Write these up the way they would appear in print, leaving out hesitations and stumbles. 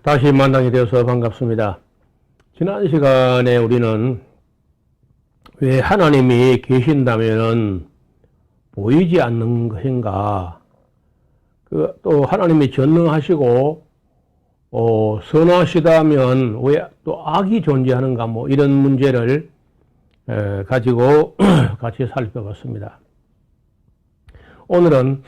다시 만나게 되어서 반갑습니다. 지난 시간에 우리는 왜 하나님이 계신다면은 보이지 않는 것인가, 또 하나님이 전능하시고, 선하시다면 왜 또 악이 존재하는가, 이런 문제를 가지고 같이 살펴봤습니다. 오늘은,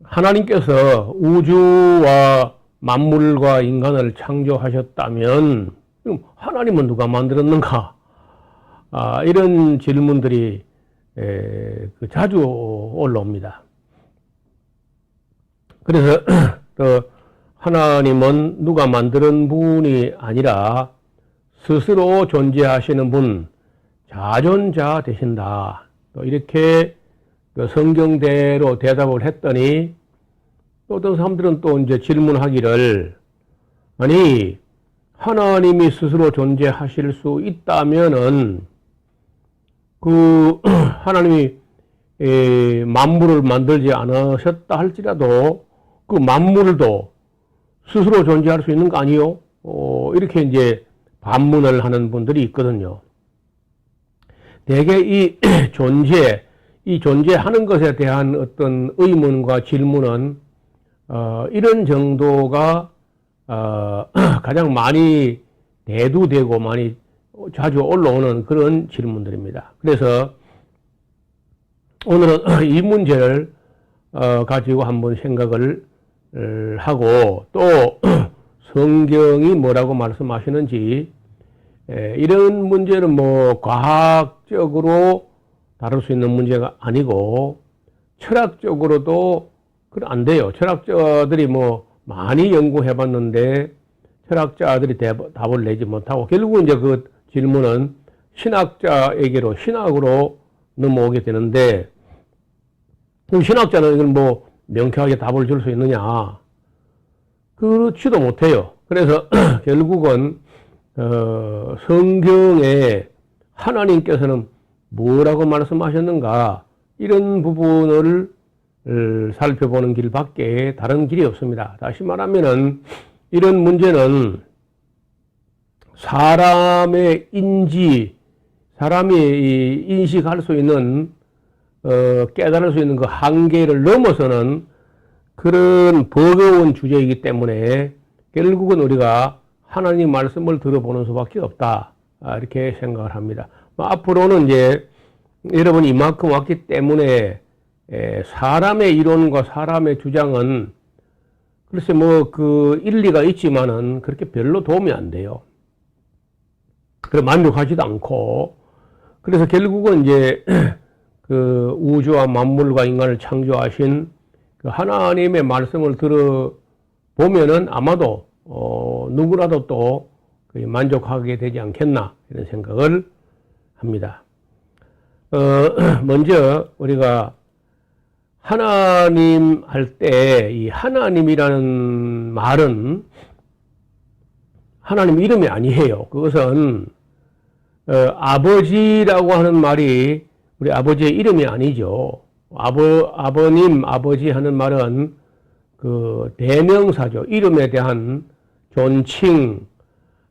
하나님께서 우주와 만물과 인간을 창조하셨다면 그럼 하나님은 누가 만들었는가? 이런 질문들이 자주 올라옵니다. 그래서 하나님은 누가 만드는 분이 아니라 스스로 존재하시는 분, 자존자 되신다. 또 이렇게 성경대로 대답을 했더니 또 어떤 사람들은 또 이제 질문하기를, 아니 하나님이 스스로 존재하실 수 있다면은 하나님이 만물을 만들지 않으셨다 할지라도 그 만물도 스스로 존재할 수 있는 거 아니요? 이렇게 이제 반문을 하는 분들이 있거든요. 대개 이 존재하는 것에 대한 어떤 의문과 질문은 이런 정도가 가장 많이 대두되고 많이 자주 올라오는 그런 질문들입니다. 그래서 오늘은 이 문제를 가지고 한번 생각을 하고, 또 성경이 뭐라고 말씀하시는지, 이런 문제는 과학적으로 다룰 수 있는 문제가 아니고 철학적으로도 안 돼요. 철학자들이 많이 연구해 봤는데 철학자들이 답을 내지 못하고 결국은 이제 그 질문은 신학자에게로, 신학으로 넘어오게 되는데, 그럼 신학자는 이걸 명쾌하게 답을 줄 수 있느냐? 그렇지도 못해요. 그래서 결국은 성경에 하나님께서는 뭐라고 말씀하셨는가, 이런 부분을 살펴보는 길밖에 다른 길이 없습니다. 다시 말하면은 이런 문제는 사람이 인식할 수 있는, 깨달을 수 있는 그 한계를 넘어서는 그런 버거운 주제이기 때문에 결국은 우리가 하나님 말씀을 들어보는 수밖에 없다, 이렇게 생각을 합니다. 앞으로는 이제 여러분이 이만큼 왔기 때문에 사람의 이론과 사람의 주장은 글쎄 그 일리가 있지만은 그렇게 별로 도움이 안 돼요. 그래 만족하지도 않고, 그래서 결국은 이제 그 우주와 만물과 인간을 창조하신 그 하나님의 말씀을 들어보면은 아마도 누구라도 또 만족하게 되지 않겠나, 이런 생각을 합니다. 먼저 우리가 하나님 할 때 이 하나님이라는 말은 하나님 이름이 아니에요. 그것은 아버지라고 하는 말이 우리 아버지의 이름이 아니죠. 아버님, 아버지 하는 말은 그 대명사죠. 이름에 대한 존칭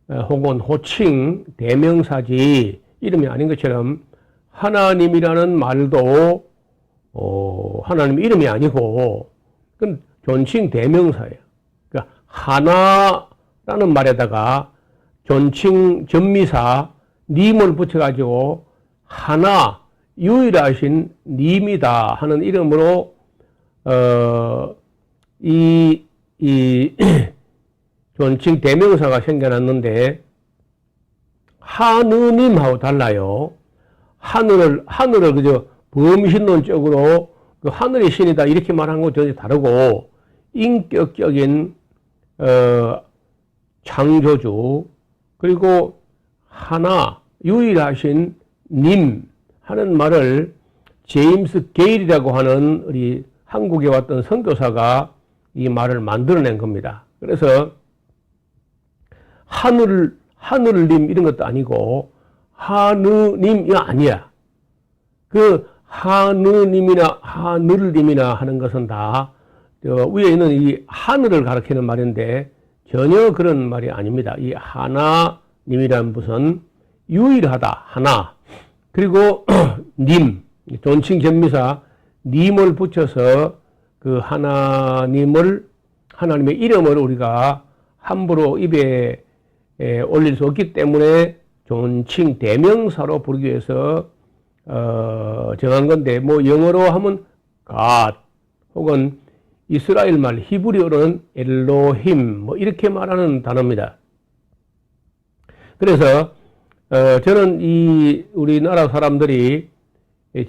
혹은 호칭, 대명사지 이름이 아닌 것처럼 하나님이라는 말도 하나님 이름이 아니고 그건 존칭 대명사예요. 그러니까 하나라는 말에다가 존칭 전미사 님을 붙여가지고 하나, 유일하신 님이다 하는 이름으로 이 존칭 대명사가 생겨났는데, 하느님하고 달라요. 하늘을 그저 범신론적으로 그 하늘의 신이다 이렇게 말하는 건 전혀 다르고, 인격적인 창조주, 그리고 하나, 유일하신 님 하는 말을 제임스 게일이라고 하는 우리 한국에 왔던 선교사가 이 말을 만들어낸 겁니다. 그래서 하늘님 이런 것도 아니고 하느님이 아니야. 그 하느님이나 하늘님이나 하는 것은 다 위에 있는 이 하늘을 가리키는 말인데 전혀 그런 말이 아닙니다. 이 하나님이란 것은 유일하다, 하나. 그리고 님, 존칭 전미사 님을 붙여서 그 하나님의 이름을 우리가 함부로 입에 올릴 수 없기 때문에 존칭 대명사로 부르기 위해서 정한 건데, 뭐 영어로 하면 God 혹은 이스라엘 말 히브리어로는 엘로힘 뭐 이렇게 말하는 단어입니다. 그래서 저는 이 우리나라 사람들이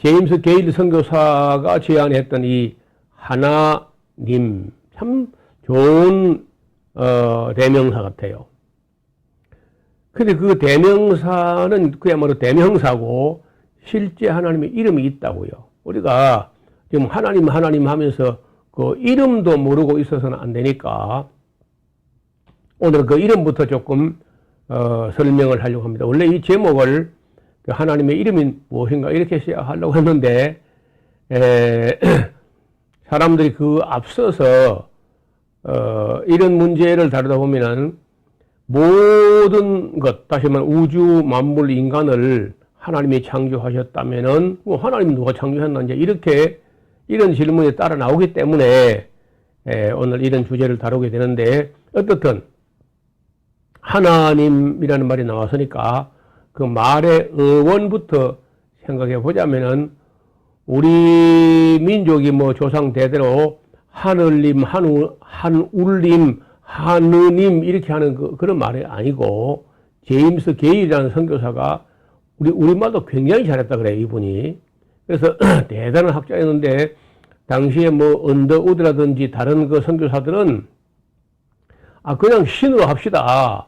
제임스 게일 선교사가 제안했던 이 하나님 참 좋은 대명사 같아요. 근데 그 대명사는 그야말로 대명사고 실제 하나님의 이름이 있다고요. 우리가 지금 하나님 하면서 그 이름도 모르고 있어서는 안 되니까 오늘 그 이름부터 조금 설명을 하려고 합니다. 원래 이 제목을 하나님의 이름이 무엇인가 이렇게 시작하려고 했는데 사람들이 그 앞서서 이런 문제를 다루다 보면은 모든 것, 다시 말해 우주 만물 인간을 하나님이 창조하셨다면은 하나님 누가 창조했나 이제 이렇게 이런 질문이 따라 나오기 때문에 오늘 이런 주제를 다루게 되는데, 어떻든 하나님이라는 말이 나왔으니까 그 말의 어원부터 생각해 보자면은 우리 민족이 뭐 조상 대대로 하늘님, 한울님, 하느님 이렇게 하는 그런 말이 아니고, 제임스 게일이라는 선교사가 우리말도 굉장히 잘했다 그래요, 이분이. 그래서 대단한 학자였는데 당시에 뭐 언더우드라든지 다른 그 선교사들은 그냥 신으로 합시다.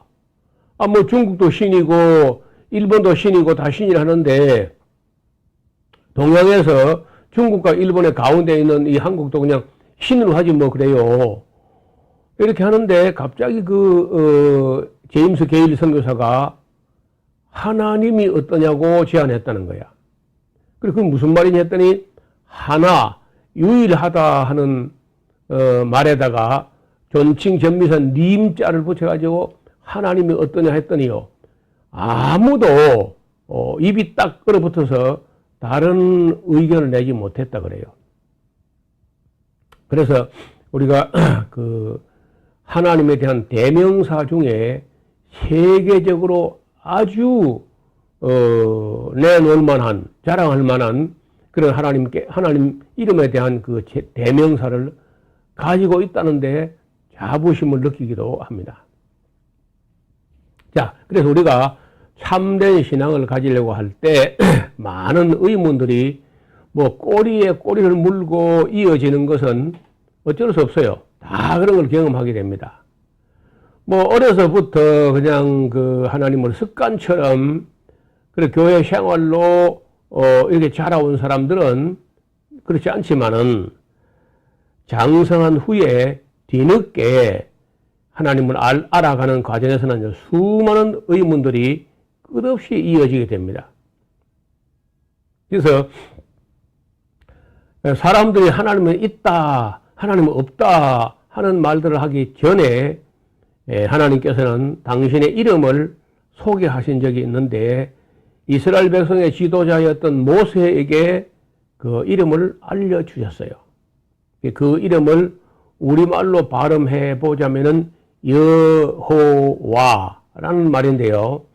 뭐 중국도 신이고 일본도 신이고 다 신이라 하는데 동양에서 중국과 일본의 가운데 있는 이 한국도 그냥 신으로 하지 뭐 그래요. 이렇게 하는데 갑자기 제임스 게일 선교사가 하나님이 어떠냐고 제안했다는 거야. 그리고 그게 무슨 말이냐 했더니 하나, 유일하다 하는 말에다가 존칭 전미사 님자를 붙여가지고 하나님이 어떠냐 했더니요, 아무도 입이 딱 얼어붙어서 다른 의견을 내지 못했다 그래요. 그래서 우리가 그 하나님에 대한 대명사 중에 세계적으로 아주 내놓을 만한, 자랑할 만한 그런 하나님 이름에 대한 그 대명사를 가지고 있다는데 자부심을 느끼기도 합니다. 자, 그래서 우리가 참된 신앙을 가지려고 할 때 많은 의문들이 뭐 꼬리에 꼬리를 물고 이어지는 것은 어쩔 수 없어요. 다 그런 걸 경험하게 됩니다. 뭐 어려서부터 그냥 그 하나님을 습관처럼 그래 교회 생활로 이렇게 자라온 사람들은 그렇지 않지만은 장성한 후에 뒤늦게 하나님을 알아가는 과정에서는 수많은 의문들이 끝없이 이어지게 됩니다. 그래서 사람들이 하나님은 있다, 하나님은 없다 하는 말들을 하기 전에 하나님께서는 당신의 이름을 소개하신 적이 있는데 이스라엘 백성의 지도자였던 모세에게 그 이름을 알려주셨어요. 그 이름을 우리말로 발음해 보자면은 여호와라는 말인데요.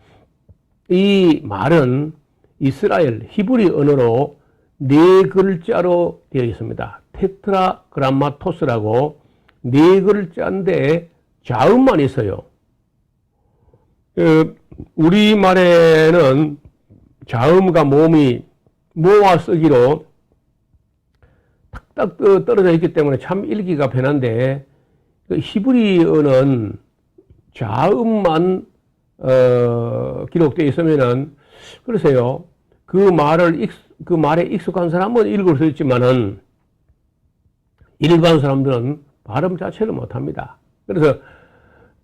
이 말은 이스라엘 히브리 언어로 네 글자로 되어 있습니다. 테트라그람마토스라고 네 글자인데 자음만 있어요. 우리말에는 자음과 모음이 모아 쓰기로 탁탁 떨어져 있기 때문에 참 읽기가 편한데 히브리어는 자음만 기록되어 있으면은 그러세요. 그 말에 익숙한 사람은 읽을 수 있지만은 일반 사람들은 발음 자체를 못합니다. 그래서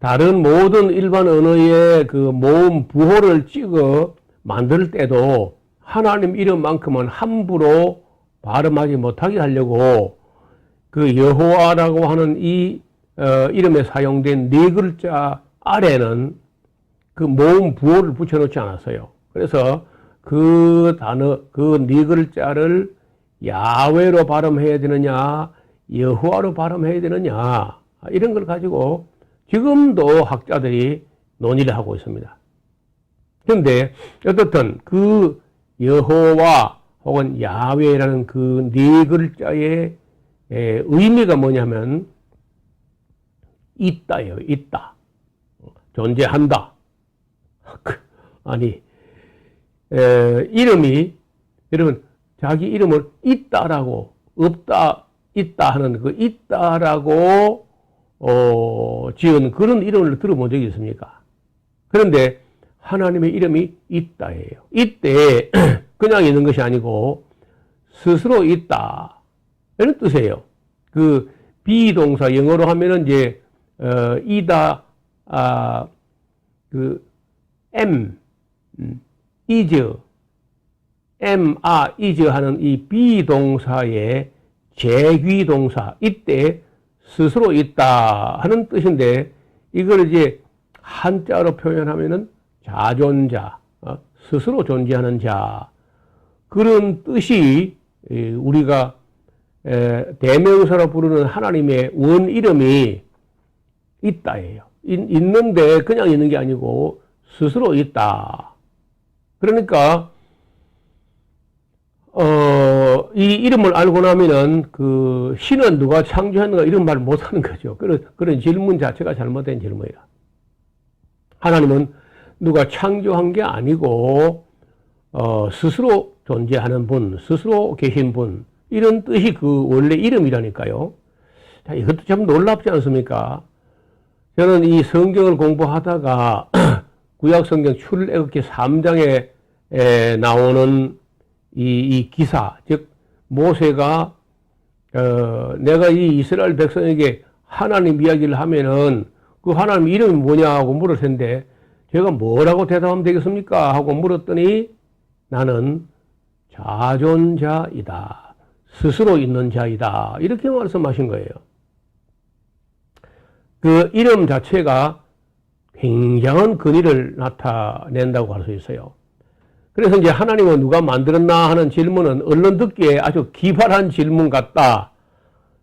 다른 모든 일반 언어의 그 모음 부호를 찍어 만들 때도 하나님 이름만큼은 함부로 발음하지 못하게 하려고 그 여호와라고 하는 이 이름에 사용된 네 글자 아래는 그 모음 부호를 붙여놓지 않았어요. 그래서 그 단어, 그 네 글자를 야훼로 발음해야 되느냐, 여호와로 발음해야 되느냐, 이런 걸 가지고 지금도 학자들이 논의를 하고 있습니다. 그런데 어떻든 그 여호와 혹은 야훼라는 그 네 글자의 의미가 뭐냐면 있다예요. 있다. 존재한다. 아니 이름이 여러분 자기 이름을 있다라고 없다 있다 하는 그 있다라고 지은 그런 이름을 들어본 적이 있습니까? 그런데 하나님의 이름이 있다예요. 이때 그냥 있는 것이 아니고 스스로 있다 이런 뜻이에요. 그 비동사 영어로 하면은 이제 이다 그 am is is 하는 이 비동사의 제귀동사 이때 스스로 있다 하는 뜻인데 이걸 이제 한자로 표현하면은 자존자 스스로 존재하는 자 그런 뜻이 우리가 대명사로 부르는 하나님의 원 이름이 있다예요. 있는데 그냥 있는 게 아니고 스스로 있다. 그러니까 이 이름을 알고 나면은 그 신은 누가 창조했는가 이런 말 못하는 거죠. 그런 질문 자체가 잘못된 질문이라. 하나님은 누가 창조한 게 아니고 스스로 존재하는 분, 스스로 계신 분 이런 뜻이 그 원래 이름이라니까요. 자, 이것도 참 놀랍지 않습니까? 저는 이 성경을 공부하다가 구약성경 출애굽기 3장에 나오는 이 기사, 즉 모세가 내가 이 이스라엘 백성에게 하나님 이야기를 하면은 그 하나님 이름이 뭐냐고 물을 텐데 제가 뭐라고 대답하면 되겠습니까? 하고 물었더니 나는 자존자이다. 스스로 있는 자이다. 이렇게 말씀하신 거예요. 그 이름 자체가 굉장한 근위를 나타낸다고 할 수 있어요. 그래서 이제 하나님은 누가 만들었나 하는 질문은 얼른 듣기에 아주 기발한 질문 같다.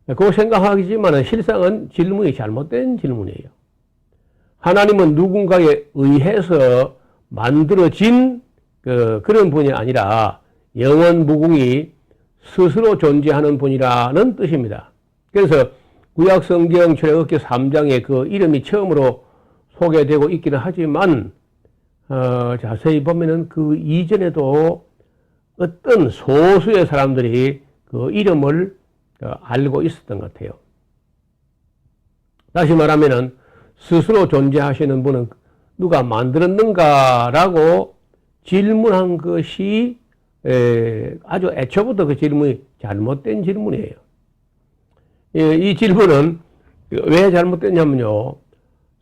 그거 생각하지만 실상은 질문이 잘못된 질문이에요. 하나님은 누군가에 의해서 만들어진 그런 분이 아니라 영원 무궁이 스스로 존재하는 분이라는 뜻입니다. 그래서 구약성경 출애굽기 3장에 그 이름이 처음으로 소개되고 있기는 하지만 자세히 보면은 그 이전에도 어떤 소수의 사람들이 그 이름을 알고 있었던 것 같아요. 다시 말하면은 스스로 존재하시는 분은 누가 만들었는가라고 질문한 것이 아주 애초부터 그 질문이 잘못된 질문이에요. 이 질문은 왜 잘못됐냐면요.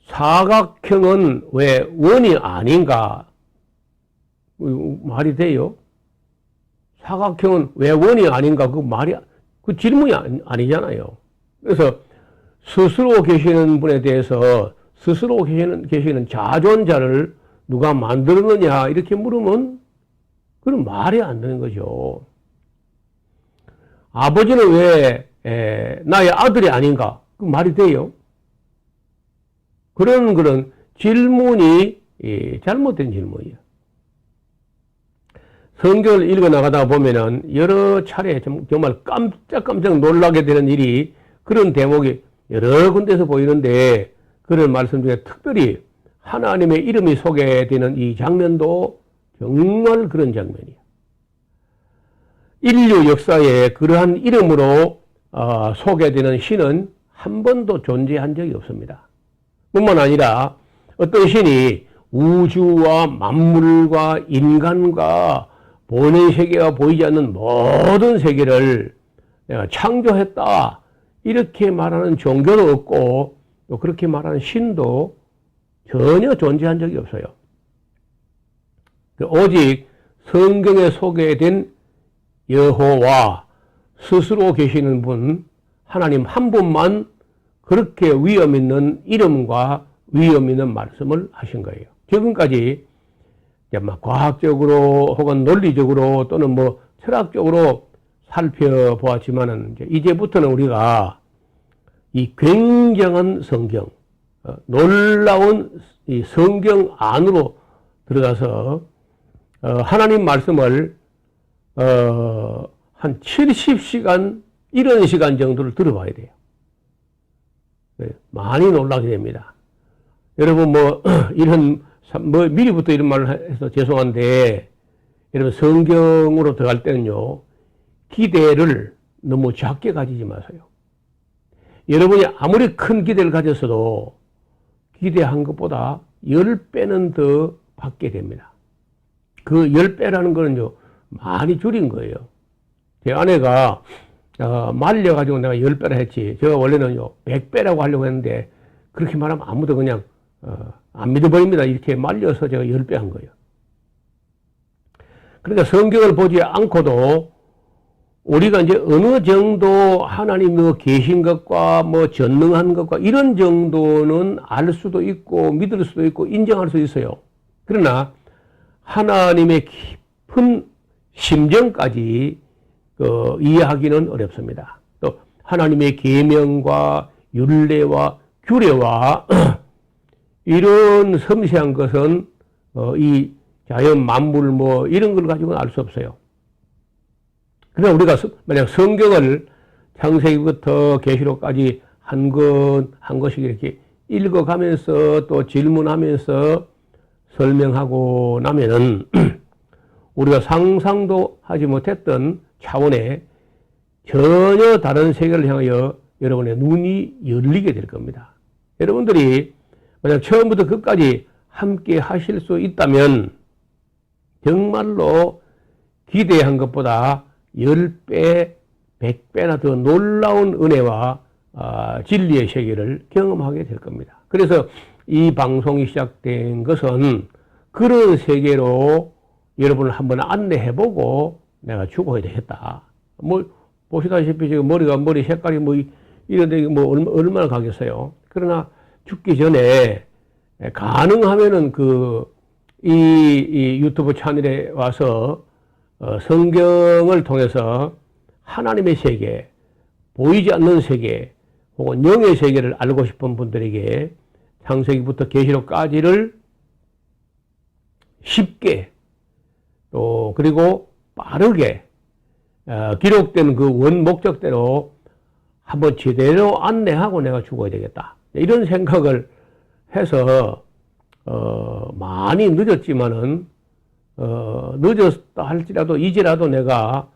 사각형은 왜 원이 아닌가? 말이 돼요? 사각형은 왜 원이 아닌가? 그 질문이 아니잖아요. 그래서 스스로 계시는 분에 대해서 스스로 계시는 자존자를 누가 만들었느냐 이렇게 물으면 그건 말이 안 되는 거죠. 아버지는 왜 나의 아들이 아닌가? 그 말이 돼요? 그런 질문이 잘못된 질문이에요. 성경을 읽어 나가다 보면은 여러 차례 정말 깜짝 놀라게 되는 일이 그런 대목이 여러 군데서 보이는데 그런 말씀 중에 특별히 하나님의 이름이 소개되는 이 장면도 정말 그런 장면이에요. 인류 역사에 그러한 이름으로 소개되는 신은 한 번도 존재한 적이 없습니다. 뿐만 아니라 어떤 신이 우주와 만물과 인간과 보는 세계가 보이지 않는 모든 세계를 창조했다 이렇게 말하는 종교도 없고 또 그렇게 말하는 신도 전혀 존재한 적이 없어요. 오직 성경에 소개된 여호와 스스로 계시는 분 하나님 한 분만 그렇게 위험 있는 이름과 위험 있는 말씀을 하신 거예요. 지금까지 이제 막 과학적으로 혹은 논리적으로 또는 뭐 철학적으로 살펴보았지만은 이제부터는 우리가 이 굉장한 성경, 놀라운 이 성경 안으로 들어가서 하나님 말씀을 한 70시간 이런 시간 정도를 들어봐야 돼요. 많이 놀라게 됩니다. 여러분 이런 미리부터 이런 말을 해서 죄송한데 여러분 성경으로 들어갈 때는요 기대를 너무 작게 가지지 마세요. 여러분이 아무리 큰 기대를 가졌어도 기대한 것보다 10배는 더 받게 됩니다. 그 10배라는 거는요 많이 줄인 거예요. 제 아내가 말려가지고 내가 10배라 했지. 제가 원래는요 100배라고 하려고 했는데 그렇게 말하면 아무도 그냥 안 믿어버립니다. 이렇게 말려서 제가 10배 한 거예요. 그러니까 성경을 보지 않고도 우리가 이제 어느 정도 하나님이 계신 것과 뭐 전능한 것과 이런 정도는 알 수도 있고 믿을 수도 있고 인정할 수 있어요. 그러나 하나님의 깊은 심정까지 이해하기는 어렵습니다. 또 하나님의 계명과 율례와 규례와 이런 섬세한 것은 이 자연 만물 뭐 이런 걸 가지고는 알 수 없어요. 그러나 우리가 만약 성경을 창세기부터 계시록까지 한 것씩 이렇게 읽어가면서 또 질문하면서 설명하고 나면은 우리가 상상도 하지 못했던 차원의 전혀 다른 세계를 향하여 여러분의 눈이 열리게 될 겁니다. 여러분들이 만약 처음부터 끝까지 함께 하실 수 있다면 정말로 기대한 것보다 10배, 100배나 더 놀라운 은혜와 진리의 세계를 경험하게 될 겁니다. 그래서 이 방송이 시작된 것은 그런 세계로 여러분을 한번 안내해보고 내가 죽어야 되겠다. 보시다시피 지금 머리 색깔이 이런데 얼마나 가겠어요. 그러나 죽기 전에 가능하면은 이 유튜브 채널에 와서 성경을 통해서 하나님의 세계, 보이지 않는 세계, 혹은 영의 세계를 알고 싶은 분들에게 창세기부터 계시록까지를 쉽게 또 그리고 빠르게 기록된 그 원 목적대로 한번 제대로 안내하고 내가 죽어야 되겠다. 이런 생각을 해서 많이 늦었지만은 늦었다 할지라도 이제라도 내가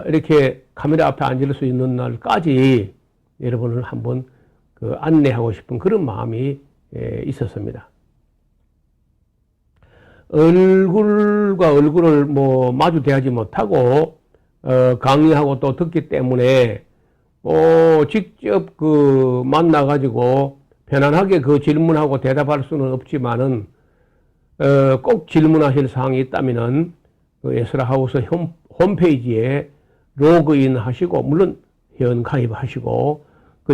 이렇게 카메라 앞에 앉을 수 있는 날까지 여러분을 한번 안내하고 싶은 그런 마음이 있었습니다. 얼굴과 얼굴을 마주 대하지 못하고 강의하고 또 듣기 때문에 직접 만나가지고 편안하게 질문하고 대답할 수는 없지만은 꼭 질문하실 사항이 있다면은 에스라하우스 홈페이지에 로그인 하시고 물론 회원 가입하시고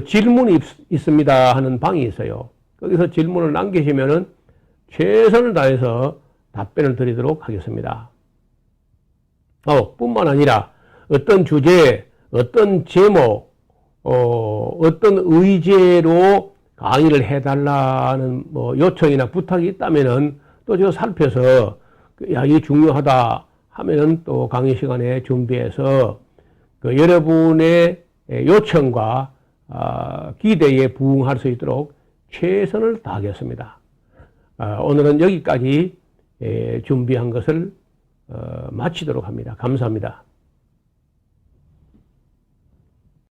질문이 있습니다 하는 방이 있어요. 거기서 질문을 남기시면은 최선을 다해서 답변을 드리도록 하겠습니다. 뿐만 아니라 어떤 주제, 어떤 제목, 어떤 의제로 강의를 해달라는 요청이나 부탁이 있다면은 또 제가 살펴서 이게 중요하다 하면은 또 강의 시간에 준비해서 여러분의 요청과 기대에 부응할 수 있도록 최선을 다하겠습니다. 오늘은 여기까지 준비한 것을 마치도록 합니다. 감사합니다.